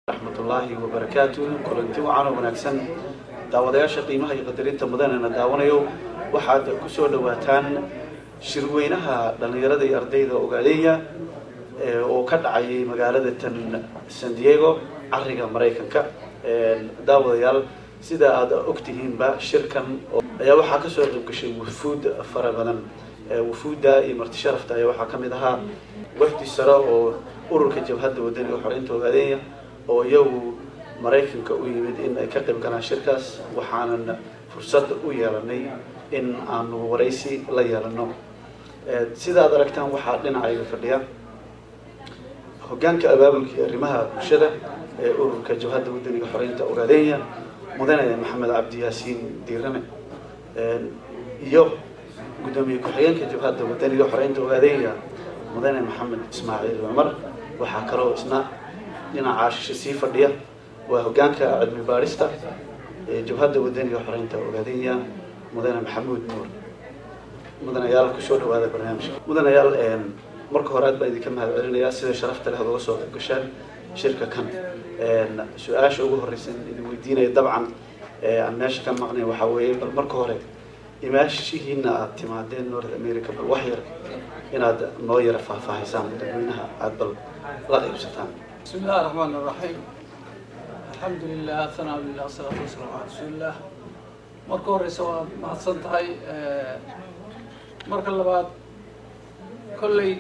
رحمة الله وبركاته كلنتي وعنا ونكسن داودياش قيمها يقدرين تمدنا داونيو waxaad ku soo dhawaataan shirweynaha dhalinyarada iyo ardayda Ogaadenya oo ka dhacay magaalada San Diego ariga Mareykanka daawadayaal sida aad ogtihiin ba shirkan ayaa waxa ka soo qayb gashay wufuud fara badan wufuuda iyo marti sharafta ayaa waxa kamid ahaa wafdi sare oo ururka jabhadda wadaniga xoreynta Ogaadenya oo iyagu Mareykanka u yimid in ay ka qayb galaan shirkaas waxaan fursad u yeelanay in aanu waraysi la yeelano sida aad aragtaan waxa dhinacayga fadhiya hoggaanka abaabulka arrimaha bulshada ee ururka jabhadda wadaniga xoreynta Ogaadenya mudane Maxamed Cabdi Yaasiin Diirane iyo gudoomiye ku-xigeenka jabhadda wadaniga xoreynta Ogaadenya mudane Maxamed Ismaaciil Umar waxa kale oo isna dhinaca sii fadhiya waa hoggaanka cilmi baarista ee jabhadda wadaniga xoreynta Ogaadenya mudane Maxamuud Nuur mudane yaal ku soo dhawaada barnaamijka mudane yaal marka hore aad baa idinka mahadcelinayaa sida sharafta leh uga soo qayb gashaan shirka kan su'aasha ugu horeysan idin weydiinaya dabcan aan meesha ka maqnay waxa weeye bal marka hore imaashihiina aad timaadeen North America bal wax yar inaad noo yara faahfaahisaan dadweynaha aad bal la qaybsataan bismillahir rahmaanir rahiim alxamdulilah thanaa billah salaatu wasalaamu ala rasuulillah marka horeysa waa mahadsan tahay marka labaad kolley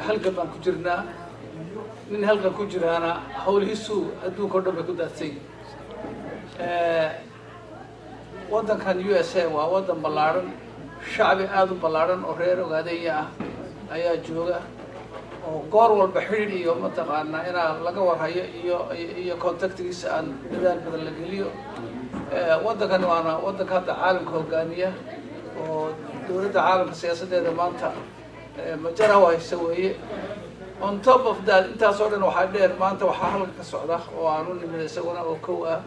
halgan baan ku jirnaa nin halgan ku jiraana hawlihiisu adduunka oo dhan bay ku daadsay waddankan USA waa waddan ballaaran shacbi aada u ballaaran oo reer Ogaadenya ah ayaa jooga oo goor walba xidhiidh iyo mataqaanaa inaa laga warhayo iyo contactgiisa aan dadaal badan la geliyo waddankan waana waddanka hadda caalamka hogaamiya oo dowladda caalamka siyaasadeeda maanta majara haysa weeye on top of that intaas oo dhan waxaa dheer maanta waxaa halka ka socda oo aan u nimid isaguna oo kow ah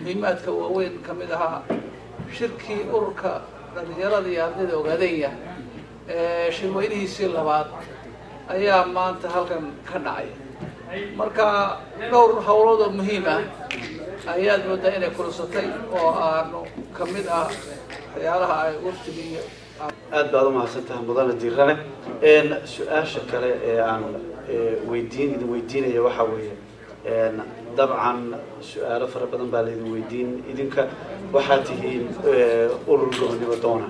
muhiimaadka waaweyn ka mid ahaa shirkii ururka dhalinyarada iyo ardayda Ogaadenya shirweynihiisii labaad ayaa maanta halkan ka dhacay marka dhowr hawlood oo muhiim ah ayaad moodaa inay kulusatay oo aanu ka mid ah waxyaalaha ay waqtigiiyo aad baad u mahadsantahay mudane Diirane su'aasha kale ee aan weydiinaya waxa weeye dabcan su'aalo fara badan baa la idin weydiin idinka waxaad tihiin urur gobonimo doona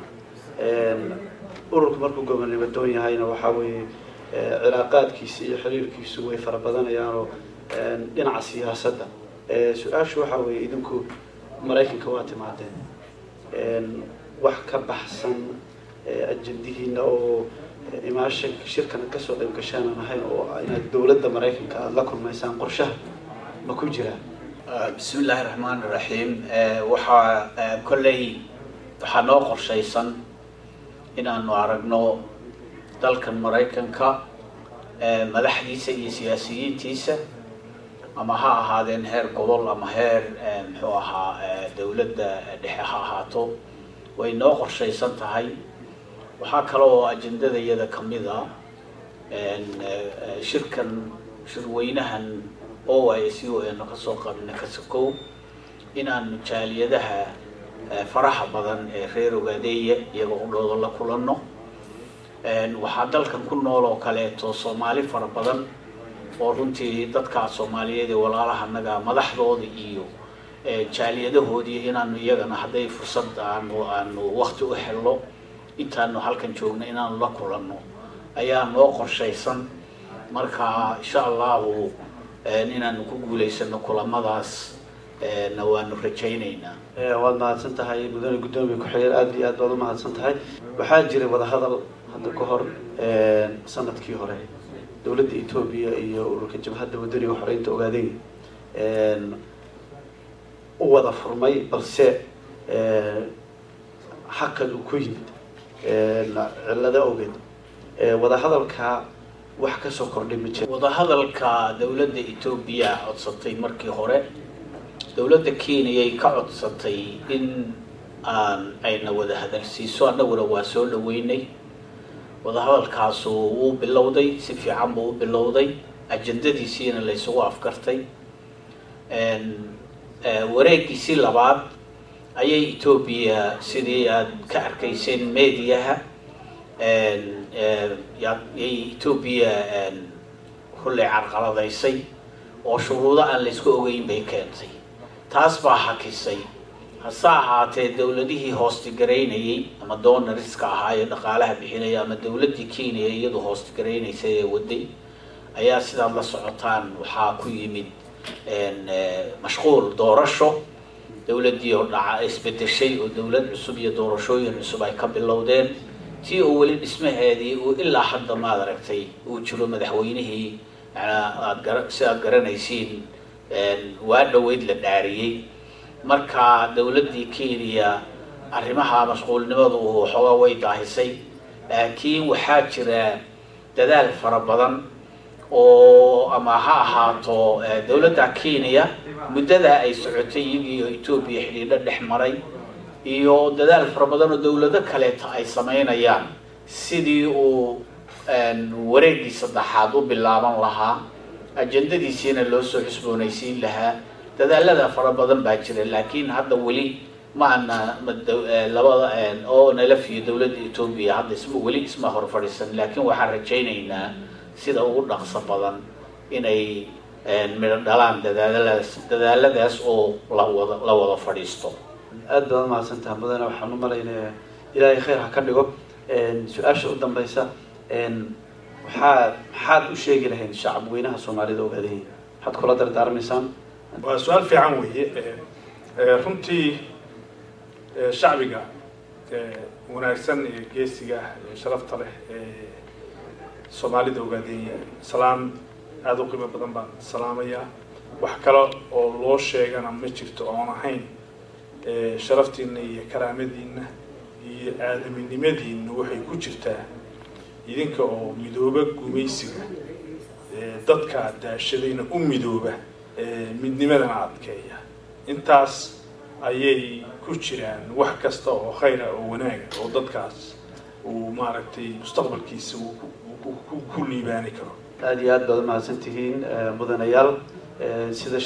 ururku markuu gobonimo doon yahayna waxa weeye cilaaqaadkiisa iyo xiriirkiisu way fara badanayaan oo dhinaca siyaasadda su'aashu waxa weeye idinku Mareykanka waa timaadeen wax ka baxsan ajendihiina oo imaasha shirkan ka soo qayb gashaan ahayn oo inaad dawladda Mareykanka aad la kulmaysaan qorshaha ma ku jiraan bismillaahir rahmaanir rahiim waxa kolley waxa noo qorshaysan inaanu aragno dalkan Mareykanka madaxdiisa iyo siyaasiyiintiisa ama ha ahaadeen heer gobol ama heer muxuu ahaa dawladda dhexe ha ahaato way noo qorshaysan tahay waxa kale oo ajendadayada kamid ah shirweynahan OICU ee ka soo qaybna ka sokow inaan jaaliyadaha faraha badan ee reer Ogaadenya iyagoo dhoodo la kulanno waxaa dalkan ku nool oo kaleeto Soomaali fara badan oo runtii dadka Soomaaliyeed ee walaalaha naga madaxdooda iyo jaaliyadahoodii inaanu iyagana haday fursad aanu waqti u helno intaanu halkan joogno inaanu la kulanno ayaa noo qorshaysan marka insha Allah inaanu ku guuleysano kulamadaas nawaanu rajaynaynaa waad mahadsan tahay mudane gudoomiye ku-xigeen aad iyo aad baad u mahadsan tahay waxaa jiray wada hadal hadda ka hor sanadkii hore dawladda Itoobiya iyo ururka jabhadda wadaniga xoreynta Ogaadenya u wada furmay balse hakad uu ku yimid cilada awgeed wada hadalka wax ka soo kordhay ma jiro wada hadalka dawladda Itoobiya codsatay markii hore dawladda Kenya ay ka codsatay in ayna wada hadalsiiso annaguna waa soo dhaweynay wada hadalkaas uu bilowday si fiican buu bilowday ajendadiisina la isugu afkartay wareegiisii labaad ayay Ethiopia sidii aad ka arkayseen meediyaha Ethiopia kulley carqaladaysay oo shuruudo aan la isku ogeyn bay keentay taas baa hakisay hase ahaatee dawladihii hoostigareynayay ama doonariska ahaa ee dhaqaalaha bixinaya ama dawladdii Kenya iyadu hoostigareynaysay ee waday ayaa sidaad la socotaan waxaa ku yimid mashquul doorasho dawladdii oo dhaca isbedeshay oo dawlad cusub iyo doorashooyin cusub ay ka bilowdeen tii oo weli dhismaheedii uu ilaa hadda maad aragtay uu jiro madaxweynihii sidaad garanaysiin waa dhaweyd la dhaariyey marka dawladdii Kenya arrimaha mashquulnimadu waxoogaa way daahisay laakiin waxaa jira dadaal fara badan oo ama ha ahaato dawladda Kenya muddada ay socotay iyo Ethiopia xiriir dhex maray iyo dadaal fara badan oo dawlado kale ay sameynayaan sidii uu wareegii saddexaad u bilaaban lahaa ajandadiisina loo soo xisboonaysiin lahaa dadaalada fara badan baa jira laakiin hadda weli maana labada oo nalafiyo dawladda Ethiopia hadda weli isma hor fadhiisan laakiin waxaan rajaynaynaa sida ugu dhaqso badan inay midho dhalaan dadaaladaas oo la wada fadhiisto aad baad mahadsantahay mudane waxaan u malaynayaa ilaahay khayr ha ka dhigo su-aasha u dambaysa maxaad u sheegi lahayd shacab weynaha Soomaalida ogaadeen maxaad kula dardaarmaysaan waa su'aal fiican weeye runtii shacbiga wanaagsan ee geesiga sharafta leh Soomaalida ogaadeen salaam aad u qiimo badan baan salaamaya wax kale oo loo sheegana ma jirto oo ahayn sharaftiina iyo karaamadiina iyo aadaminimadiina waxay ku jirtaa idinka oo midooba gumaysiga dadka daashadayna u midooba midnimadana adkeeya intaas ayay ku jiraan wax kasta oo khayr ah oo wanaag ah oo dadkaas uu maaragtay mustaqbalkiisa ku liibaani karo aad iyo aad baad mahadsantihiin mudanayaal sida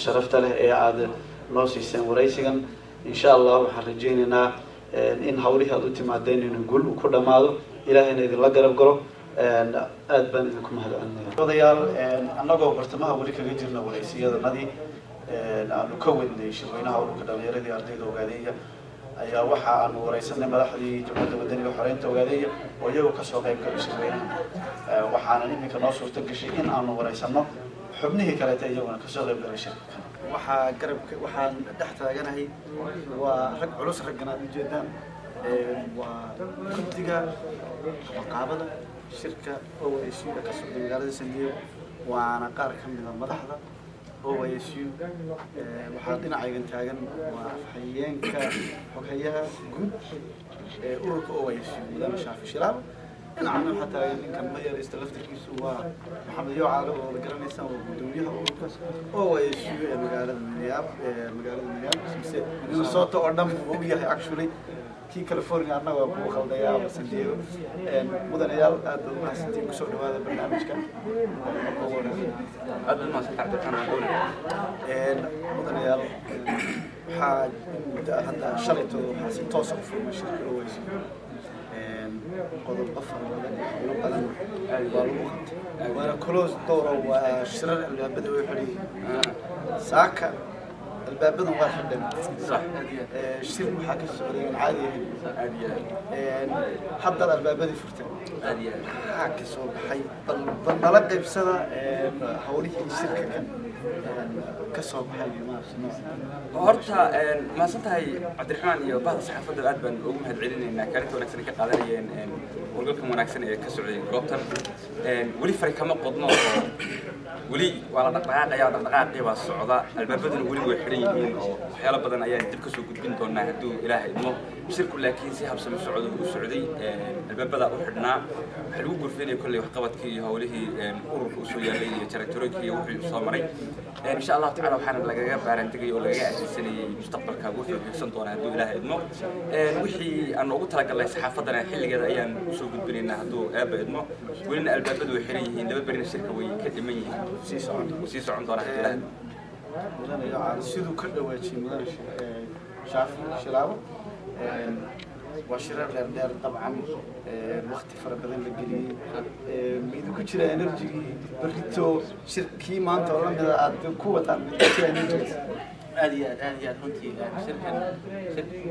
sharafta leh ee aad noo siiseen waraysigan insha Allah waxaan rajaynaynaa in hawlihi aad u timaadeen inuu guul ku dhamaado ilaahayna idinla garab galo aad baan idinku mahadcelinayaa mudanayaal annagoo bartamaha weli kaga jirna waraysiyadanadii aanu ka wadnay shirweynaha ururka dhalinyarada ardayda ogaadaya ayaa waxa aanu waraysanay madaxdii dowladda wadaniga xoreynta ogaadaya oo iyagu ka soo qayb galay shirweynaha waxaana iminka noo suurta gashay in aanu waraysano xubnihii kaleeta iyaguna ka soo qayb galay shirka waxaan dhex taaganahay waa rag culus raggana aad ujeedaan waa guddiga qaabada shirka OSU ka socda magaalada San Diego waana qaar ka mid ah madaxda OSU waxaa dhinacaygan taagan waa afhayeenka xoghayaha guud ee ururka OSU mudane Shaafi Shilaab dhinacana waxaa taagan ninkan mayarista laftirkiisu waa Maxamed Yocaale oo la garanaysan waa gudoomiyaha ururka OSU ee magaalada Minneapolis mise Minnesota oo dhan uu yahay actually kii California annaga waa ku khaldaya ama San Diego mudanayaal aad u mahadsantiin ku soo dhawaada barnaamijkan aad u mahadsantahay mudanayaal waxaa hadda shalayto waxaa si toos ah u furmay shirka OSU qodob afar badan waa lagu qabtay waana close door waa shirar albaabada way xidhay saaka البابنا واحد صح الشرك محاكس عادي حضر البابدي فرتين عادي حاكس وحي ضل بسنة حوالي الشركة كان كسر بحي ما horta ma santahay Cabdiraxmaan iyo bahda saxaafadda aad baan ugu mahadcelinaynaa kaalinta wanaagsan ee ka qaadanayeen howlgalka wanaagsan ee ka socday goobtan wali fari kama qodno wali wala dhaqdhaqaaqii baa socda albaabaduna wali way xiran yihiin oo waxyaalo badan ayaan dib ka soo gudbin doonaa hadduu Ilaahay idmo shirku laakiin si habsami socdo u socday albaabada u xidhnaa waxa lagu gurfeenay kulli wax qabadkii iyo hawlihii ururka u soo yaalay iyo jaraatorooyinkii iyo wixii soo maray insha Allah ta'ala waxaan lagaga baarantigay oo laga aasaasanayay mustaqbalka wuxuu higsan doonaa hadduu Ilaahay idmo wixii aan ugu talagalay saxaafadana xilligeeda ayaan u soo gudbinaynaa hadduu Eeba idmo walina albaabadu way xiran yihiin laba barina shirka way ka dhiman yihiin sii socon doonaa hadduu Ilaahay مدن سيدو كله واجي مدن شافي شلابه وشرر دير طبعا وقت فربدن لجلي ميدو كتير انرجي بريتو شركي ما انت ولا من قوه كتير انرجي aad runtii shirkan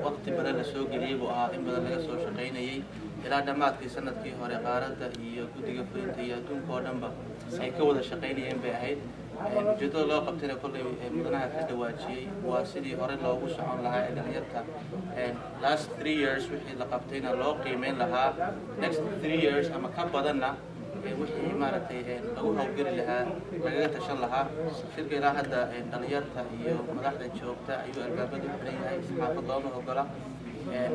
waqti badan la soo geliyay buu ahaa in badan laga soo shaqaynayay ilaa dhammaadkii sanadkii hore qaaradda iyo guddiga fulinta iyo adduunka oo dhanba ay ka wada shaqaynayeen bay ahayd ujeedada loo qabtayna kollay mudanaha ka dhawaajiyey waa sidii hore loogu socon lahaa ee dhalinyarta last 3 years wixii la qabtayna loo qiimeyn lahaa next 3 years ama ka badanna wixii maaragtay lagu hawlgeli lahaa lagaga tashan lahaa shirka ilaa hadda dhalinyarta iyo madaxda joogta ayuu albaabada u xiran yahay saxaafad looma ogola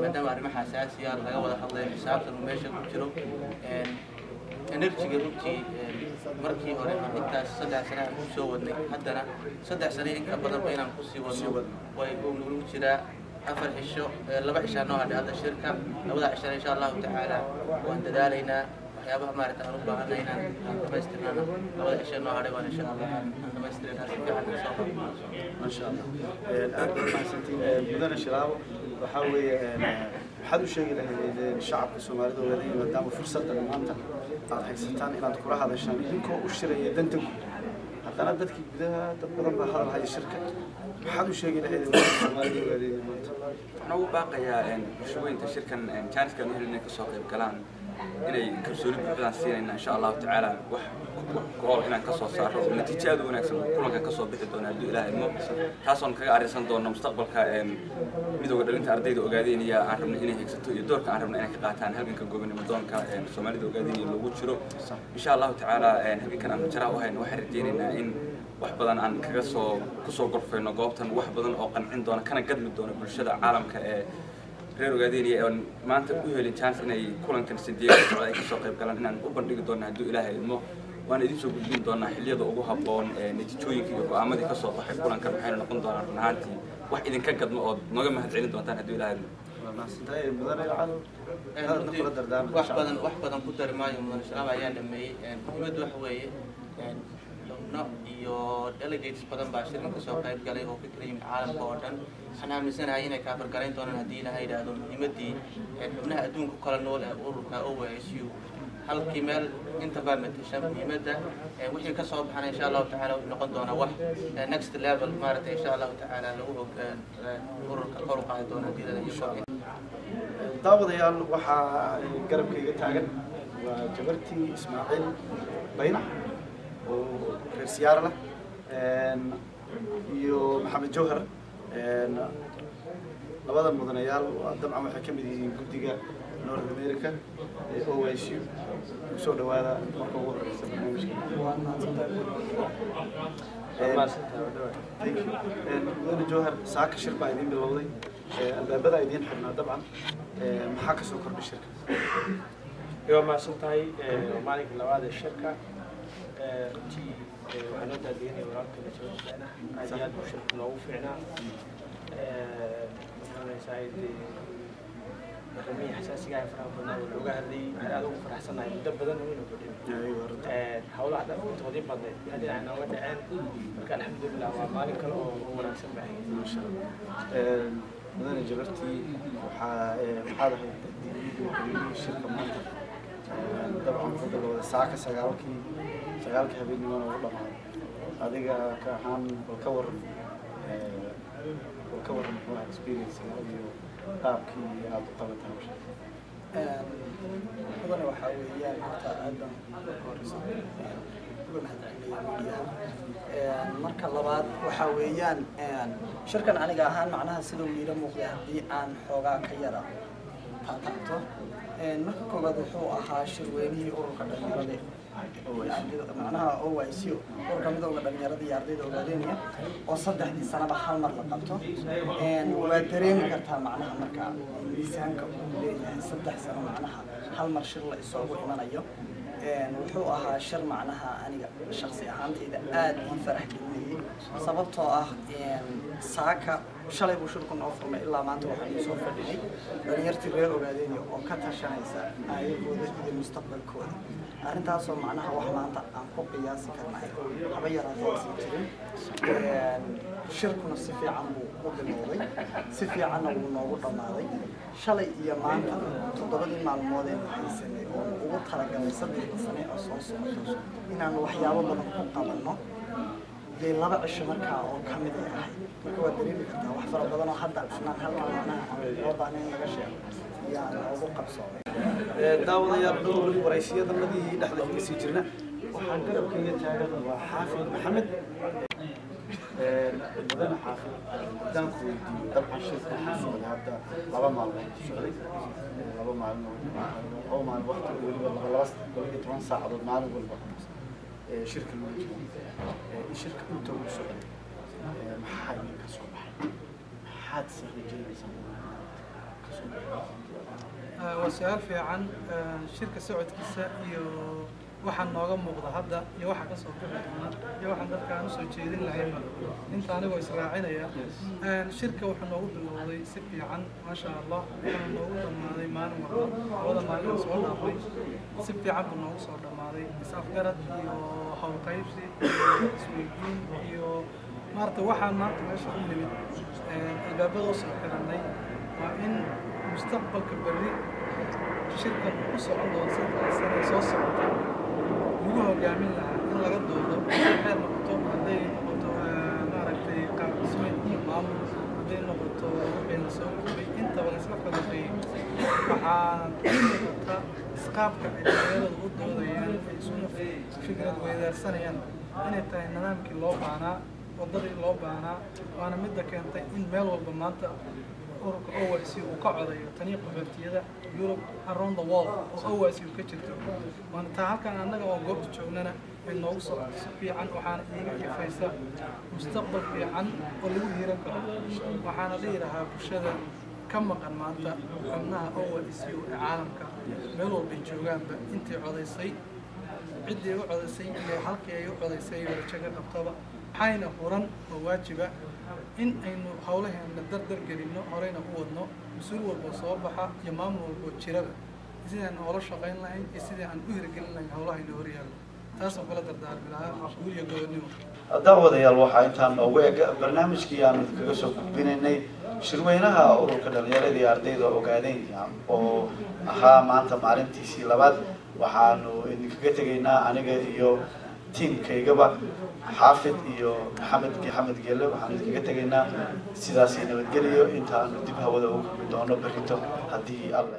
maadaama arrimaha asaasiya laga wada hadlayo xisaabtan uu meesha ku jiro enerjiga runtii markii hore intaas 3 sano aan ku soo wadnay haddana 3 sano in ka badanba inaan kusii wadno way ugu jiraa 4 cisho 2 cisho noo hadhay hadda shirka 2 cisho insha allahu tacaala waan dadaalaynaa waxyaabaha maaragtay aan u baahanay inaan dhamaystirnana 2 cisho noo hadhay waan insha allah dhamaystirnaa si fiican u soo qabno ما شاء الله أنت ما سنتين بدنا شلاب وحاول حد شيء الشعب الصومالي وغادي قدام فرصة المنطقة على حسيتان إلى دكتور هذا الشان يمكن وشري يدنتك حتى أنا بدك بدها تضرب هذا هاي الشركة حد شيء الصومالي وغادي المنطقة أنا باقي شوي أنت شركة كانت كانوا هنا كسوق الكلام inay kalsooni buuxdaan siinayna insha allahu tacaala wax gool inaan kasoo saaro natiijada wanaagsan kulanka kasoo bixi doona hadduu ilaahay mo taasoon kaga arrinsan doono mustaqbalka midowga dhalinta ardayda ogaadeenaya aan rabno inay higsato iyo doorka aan rabno inay ka qaataan halganka gobonimo doonka soomaalida ogaadeenaya loogu jiro insha allahu tacaala halgankan aan jara u hayno waxaan rajaynaynaa in wax badan aan kaga soo kusoo gorfayno goobtan wax badan oo qancin doona kana gadmi doona bulshada caalamka ee reer ogaadeenaya oo maanta u helin chance inay kulankan sideed socod ay ka soo qayb galaan inaan u bandhigi doono hadduu ilaahay ilmo waan idin soo gudbin doonaa xilliyada ugu habboon natiijooyinka iyo go'aamadii ka soo baxay kulankan waxayna noqon doonaan run ahaantii wax idinka gadmo oo naga mahadcelin doontaan hadduu ilaahay wax badan ku dari maayo mudan shaqaba ayaa dhameeyey muhiimaddu waxa weeye xubno iyo delegates badan baa shirkan kasoo qayb galay oo fikir yimid caalamka oo dhan waxaan aaminsanahay inay kaafargarayn doonaan haddii ilaahay yidhaahdo muhiimaddii xubnaha adduunka kala nool ee ururka OISU halkii meel inta baa matasha muhiimadda wixii ka soo baxana insha allahu tacaala wuxuu noqon doonaa wax next level maaragtay insha allahu tacaala lagu ururka kor u qaadi doona haddii ilaahay daawadayaal waxaa garabkayga taagan waa jabartii Ismaaciil Baynax reer siyaara lah iyo maxamed jawhar labada mudanayaal dabcan waxay ka mid yihiin guddiga North America OISU soo dhawaada marka ugu horeysa barnaamijka mudane jawhar saaka shir baa idin bilowday albaabada idin xirnaa dabcan maxaa ka soo kordhay shirka waa mahadsantahay maalinka labaad ee shirka runtii waxaa loo daadiinaya walaalka la soo socda aad iyo aad buu shirka loogu fiicnaa waxaanaysaa barnaamijka xasaasiga ah faraha badan oo looga hadlayay waxaan aad ugu faraxsanahay muddo badan oo inuu fadhiyo hawlaha dhan intoodii badneed dhinaca nooga dhaceen marka alxamdulilah waa maalin kale oo wanaagsan baahay masha Allah mudane jabartii waxaad ahayd shirka maanta dabcan ku dalwada saaka sagaalkii habeenimana ugu dhamaaday adiga ka ahaan ka waran muxuu ahaa experience iyo qaabkii aad u qabatay hawsha mudane waxaa weeyaan horta aad baan uga horeysa uga mahadcelinayaa marka labaad waxaa weeyaan shirkan aniga ahaan macnaha sida uu iila muuqday haddii aan xoogaa ka yara taabto marka koowaad wuxuu ahaa shirweynihii ururka dhalinyarada macnaha OISU ururka midowga dhalinyarada iyo ardayda ogaadeenaya oo 3 sanaba hal mar la qabto waa dareemi kartaa macnaha marka miisaanka uu leeyahay 3 sano macnaha hal mar shir la isugu imanayo wuxuu ahaa shir macnaha aniga shakhsi ahaantayda aad ii farax geliyay sababtoo ah saaka shalay buu shirku noo furmay ilaa maanta waxaan soo fadhinay dhalinyartii reer ogaadeenaya oo ka tashanaysa ayagooda iyo mustaqbalkooda arrintaasoo macnaha wax maanta aan ku qiyaasi karnahay haba yaraatee aysan jirin shirkuna si fiican buu u bilowday si fiicanna wuu noogu dhammaaday shalay iyo maanta 7 maalmood ee haysanay oo ugu talagalay 3 sano oo soo socota inaan waxyaabo badan ku qabanno dee 2 cisho markaa oo ka mid ah marka waa dareemi kartaa wax fara badan oo hadda anaan halkan oo baahneen laga sheego yaan ugu qabsoomay daawadayaal dhowr waraysiyada madii dhexda kaga sii jirna waxaan garabkayga taagan waa xaafid maxamed مدن حافظ دان كويدي طبعا شركة حافظ هذا لبا معلومات شغلي لبا معلومات أو مع الوقت اللي والله خلاص بقيت 8 ساعة ضد معلوم والبقى شركة المنتج شركة أنتم شغلي محايا كصبح حادثة رجال وسؤال في عن شركة سعود كيسا waxaan nooga muuqda hadda iyo waxa ka soo baxayna iyo waxaan dadkaan soo jeedin lahayn inta anigu israacinaya shirka wuxuu noogu bilowday si fiican ma sha Allah wuxuu noogu dhamaaday maalin walba wada maalin soo dhaafay si fiican buu noogu soo dhamaaday isafgarad iyo hawl qaybsi iyo isweydiin iyo maarta waxaan maanta meesha u nimid albaabada soo xiranay waa in mustaqbalka berri shirka u socon doona sida soo socota ugu hogaamin lahaa in laga doodo xeer noqoto hadday noqoto maaragtay qaab dhismeed iyo maamul hadday noqoto wixii soo gudbay intaba la isla falanqeeyey waxaa muuqata isqaabka ay dhalinyaradu u doodayaan ay isuna fikrad weydaarsanayaan inay tahay nidaamkii loo baahnaa wadadii loo baahnaa waana midda keentay in meel walba maanta ururka OIC uu ka codayo tani qaxootiyada Europe around the world oo OIC uu ka jirto waan taa halkan annaga oo goobta joognana ay noogu soo fiican waxaana iiga ifaysa mustaqbal fiican oo lagu hiiran karo waxaana leeyahay bulshada ka maqan maanta xubnaha OIC ee caalamka meel walba joogaanba intii codaysay ciddii u codaysay iyo halkii ay u codaysay warajaga qabtaba waxayna furan oo waajiba in aynu hawlaheena dardar gelino horeyna u wadno mas-uul walba soo baxa iyo maamul walba jiraba sidii aan oola shaqayn lahayn iyo sidii aan u hirgelin lahayn hawlahayna horyaalo taasoo kala dardaarmi lahaa mas-uul iyo gobonnimo daawadayaal waxaa intaan noogu eg barnaamijkii aan kaga soo gudbinaynay shirweynaha ururka dhalinyarada iyo ardayda ogaadeen oo ahaa maanta maalintiisii labaad waxaanu idinkaga tegaynaa aniga iyo tiimkaygaba xaafid iyo maxamed geelle waxaan idinkaga tegaynaa sidaas nabadgeliyo intaanu dib hawada ugu kulmi doono berrito haddii alla